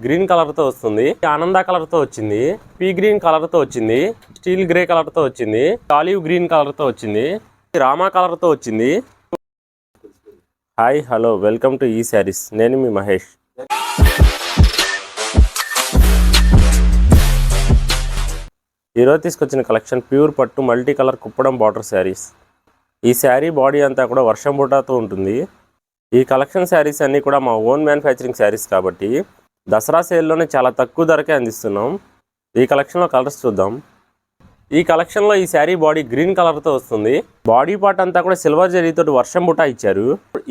Green colour తో వస్తుంది, ఆనంద కలర్ తో వచ్చింది, పీ గ్రీన్ కలర్ తో వచ్చింది, స్టీల్ గ్రే కలర్ తో వచ్చింది, ఆలివ్ గ్రీన్ కలర్ తో వచ్చింది, రామా కలర్ తో వచ్చింది. హాయ్ హలో వెల్కమ్ టు ఈ శారీస్. నేను మీ మహేష్. ఈరోజు తీసుకొచ్చిన కలెక్షన్ ప్యూర్ పట్టు multi colour Kuppadam border saris. ఈ శారీ బాడీ అంతా కూడా వర్షం బుటాతో ఉంటుంది. ఈ కలెక్షన్ శారీస్ అన్నీ కూడా మా ఓన్ మ్యానుఫ్యాక్చరింగ్ శారీస్ కాబట్టి దసరా సేల్లోనే చాలా తక్కువ ధరకే అందిస్తున్నాం. ఈ కలెక్షన్లో కలర్స్ చూద్దాం. ఈ కలెక్షన్లో ఈ శారీ బాడీ గ్రీన్ కలర్తో వస్తుంది. బాడీ పార్ట్ అంతా కూడా సిల్వర్ జరీతో వర్షం బుటా ఇచ్చారు.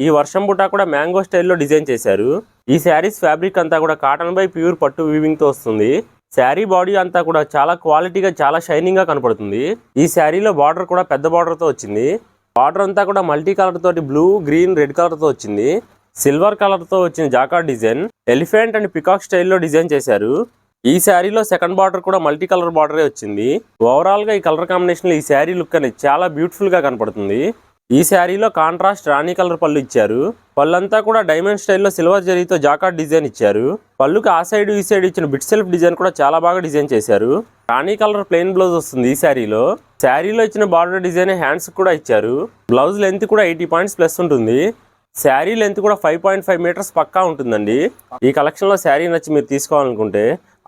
ఈ వర్షం బుటా కూడా మ్యాంగో స్టైల్లో డిజైన్ చేశారు. ఈ శారీస్ ఫ్యాబ్రిక్ అంతా కూడా కాటన్ బై ప్యూర్ పట్టు వీవింగ్తో వస్తుంది. శారీ బాడీ అంతా కూడా చాలా క్వాలిటీగా చాలా షైనింగ్గా కనపడుతుంది. ఈ శారీలో బార్డర్ కూడా పెద్ద బార్డర్తో వచ్చింది. బార్డర్ అంతా కూడా మల్టీ కలర్ తోటి బ్లూ, గ్రీన్, రెడ్ కలర్తో వచ్చింది. సిల్వర్ కలర్తో వచ్చిన jacquard design elephant and peacock స్టైల్లో డిజైన్ చేశారు. ఈ శారీలో సెకండ్ బార్డర్ కూడా మల్టీ కలర్ బార్డరే వచ్చింది. ఓవరాల్గా ఈ కలర్ కాంబినేషన్లో ఈ శారీ లుక్ అనేది చాలా బ్యూటిఫుల్గా కనపడుతుంది. ఈ శారీలో కాంట్రాస్ట్ రాణి కలర్ పళ్ళు ఇచ్చారు. పళ్ళంతా కూడా డైమండ్ స్టైల్లో సిల్వర్ జరీతో జాకార్డ్ డిజైన్ ఇచ్చారు. పళ్ళుకి ఆ సైడ్ ఈ సైడ్ ఇచ్చిన బిట్ సెల్ఫ్ డిజైన్ కూడా చాలా బాగా డిజైన్ చేశారు. రాణి కలర్ ప్లెయిన్ బ్లౌజ్ వస్తుంది. ఈ శారీలో ఇచ్చిన బార్డర్ డిజైన్ హ్యాండ్స్ కూడా ఇచ్చారు. బ్లౌజ్ లెంత్ కూడా 80 పాయింట్స్ ప్లస్ ఉంటుంది. శారీ లెంత్ కూడా 5.5 మీటర్స్ పక్కా ఉంటుందండి. ఈ కలెక్షన్లో శారీ నచ్చి మీరు తీసుకోవాలనుకుంటే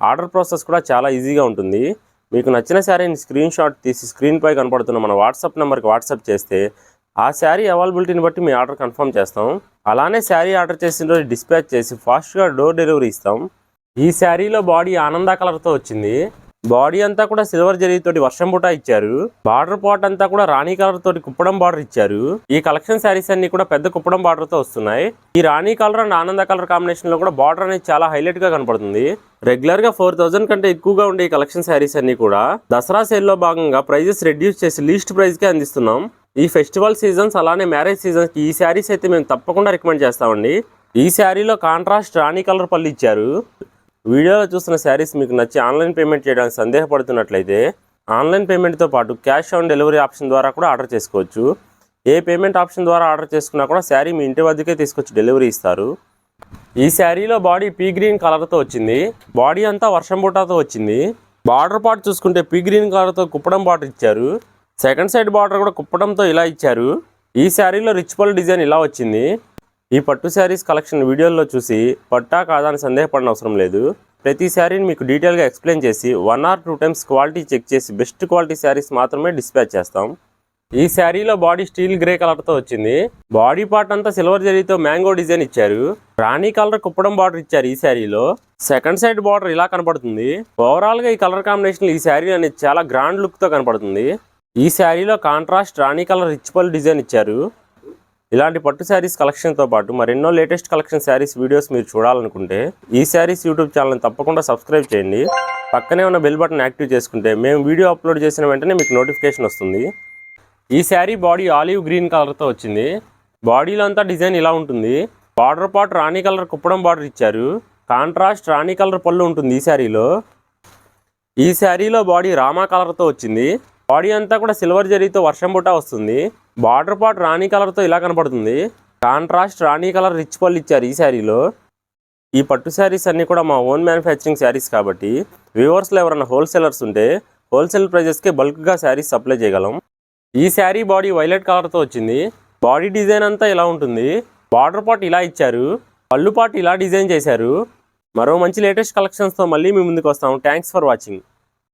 ఆర్డర్ ప్రాసెస్ కూడా చాలా ఈజీగా ఉంటుంది. మీకు నచ్చిన శారీని స్క్రీన్ షాట్ తీసి స్క్రీన్పై కనపడుతున్న మన వాట్సాప్ నెంబర్కి వాట్సాప్ చేస్తే ఆ శారీ అవైలబిలిటీని బట్టి మీ ఆర్డర్ కన్ఫర్మ్ చేస్తాం. అలానే శారీ ఆర్డర్ చేసిన రోజు డిస్పాచ్ చేసి ఫాస్ట్గా డోర్ డెలివరీ ఇస్తాం. ఈ శారీలో బాడీ ఆనంద కలర్తో వచ్చింది. బాడీ అంతా కూడా సిల్వర్ జరీతోటి వర్షం బుటా ఇచ్చారు. బార్డర్ పార్ట్ అంతా కూడా రాణి కలర్ తోటి కుప్పడం బార్డర్ ఇచ్చారు. ఈ కలెక్షన్ శారీస్ అన్ని కూడా పెద్ద కుప్పడం బార్డర్ తో వస్తున్నాయి. ఈ రాణి కలర్ అండ్ ఆనంద కలర్ కాంబినేషన్ లో కూడా బార్డర్ అనేది చాలా హైలైట్ గా కనపడుతుంది. రెగ్యులర్ గా 4000 కంటే ఎక్కువగా ఉండే ఈ కలెక్షన్ శారీస్ అన్ని కూడా దసరా సేల్ లో భాగంగా ప్రైజెస్ రెడ్యూస్ చేసి లీస్ట్ ప్రైస్ కే అందిస్తున్నాం. ఈ ఫెస్టివల్ సీజన్స్ అలానే మ్యారేజ్ సీజన్స్ కి ఈ శారీస్ అయితే మేము తప్పకుండా రికమెండ్ చేస్తామండి. ఈ శారీలో కాంట్రాస్ట్ రాణి కలర్ పళ్ళు ఇచ్చారు. వీడియోలో చూస్తున్న శారీస్ మీకు నచ్చి ఆన్లైన్ పేమెంట్ చేయడానికి సందేహపడుతున్నట్లయితే ఆన్లైన్ పేమెంట్తో పాటు క్యాష్ ఆన్ డెలివరీ ఆప్షన్ ద్వారా కూడా ఆర్డర్ చేసుకోవచ్చు. ఏ పేమెంట్ ఆప్షన్ ద్వారా ఆర్డర్ చేసుకున్నా కూడా శారీ మీ ఇంటి వద్దకే తీసుకొచ్చి డెలివరీ ఇస్తారు. ఈ శారీలో బాడీ పీ గ్రీన్ కలర్తో వచ్చింది. బాడీ అంతా వర్షం బుటాతో వచ్చింది. బార్డర్ పార్ట్ చూసుకుంటే పీ గ్రీన్ కలర్తో కుప్పడం బార్డర్ ఇచ్చారు. సెకండ్ సైడ్ బార్డర్ కూడా కుప్పడంతో ఇలా ఇచ్చారు. ఈ శారీలో రిచ్ పళ్ళు డిజైన్ ఇలా వచ్చింది. ఈ పట్టు శారీస్ కలెక్షన్ వీడియోలో చూసి పట్టా కాదా అని సందేహపడిన అవసరం లేదు. ప్రతి శారీని మీకు డీటెయిల్గా ఎక్స్ప్లెయిన్ చేసి 1 or 2 times క్వాలిటీ చెక్ చేసి బెస్ట్ క్వాలిటీ శారీస్ మాత్రమే డిస్పాచ్ చేస్తాం. ఈ శారీలో బాడీ స్టీల్ గ్రే కలర్తో వచ్చింది. బాడీ పార్ట్ అంతా సిల్వర్ జరీతో మ్యాంగో డిజైన్ ఇచ్చారు. రాణి కలర్ కుప్పడం బార్డర్ ఇచ్చారు. ఈ శారీలో సెకండ్ సైడ్ బార్డర్ ఇలా కనపడుతుంది. ఓవరాల్గా ఈ కలర్ కాంబినేషన్ ఈ శారీ అనేది చాలా గ్రాండ్ లుక్తో కనపడుతుంది. ఈ శారీలో కాంట్రాస్ట్ రాణి కలర్ రిచ్ పళ్ళు డిజైన్ ఇచ్చారు. ఇలాంటి పట్టు శారీస్ కలెక్షన్తో పాటు మరెన్నో లేటెస్ట్ కలెక్షన్ శారీస్ వీడియోస్ మీరు చూడాలనుకుంటే ఈ శారీస్ యూట్యూబ్ ఛానల్ని తప్పకుండా సబ్స్క్రైబ్ చేయండి. పక్కనే ఉన్న బెల్ బటన్ యాక్టివ్ చేసుకుంటే మేము వీడియో అప్లోడ్ చేసిన వెంటనే మీకు నోటిఫికేషన్ వస్తుంది. ఈ శారీ బాడీ ఆలివ్ గ్రీన్ కలర్తో వచ్చింది. బాడీలో అంతా డిజైన్ ఇలా ఉంటుంది. బార్డర్ పార్ట్ రాణి కలర్ కుప్పడం బార్డర్ ఇచ్చారు. కాంట్రాస్ట్ రాణి కలర్ పళ్ళు ఉంటుంది ఈ శారీలో బాడీ రామా కలర్తో వచ్చింది. బాడీ అంతా కూడా సిల్వర్ జరీతో వర్షం బుటా వస్తుంది. బార్డర్ పార్ట్ రాణి కలర్తో ఇలా కనపడుతుంది. కాంట్రాస్ట్ రాణి కలర్ రిచ్ పళ్ళు ఇచ్చారు. ఈ శారీలో ఈ పట్టు శారీస్ అన్నీ కూడా మా ఓన్ మ్యానుఫ్యాక్చరింగ్ శారీస్ కాబట్టి వ్యూవర్స్లో ఎవరైనా హోల్సేలర్స్ ఉంటే హోల్సేల్ ప్రైజెస్కే బల్క్గా శారీస్ సప్లై చేయగలం. ఈ శారీ బాడీ వైలెట్ కలర్తో వచ్చింది. బాడీ డిజైన్ అంతా ఇలా ఉంటుంది. బార్డర్ పార్ట్ ఇలా ఇచ్చారు. పళ్ళు పార్ట్ ఇలా డిజైన్ చేశారు. మరో మంచి లేటెస్ట్ కలెక్షన్స్తో మళ్ళీ మీ ముందుకు వస్తాం. Thanks for watching.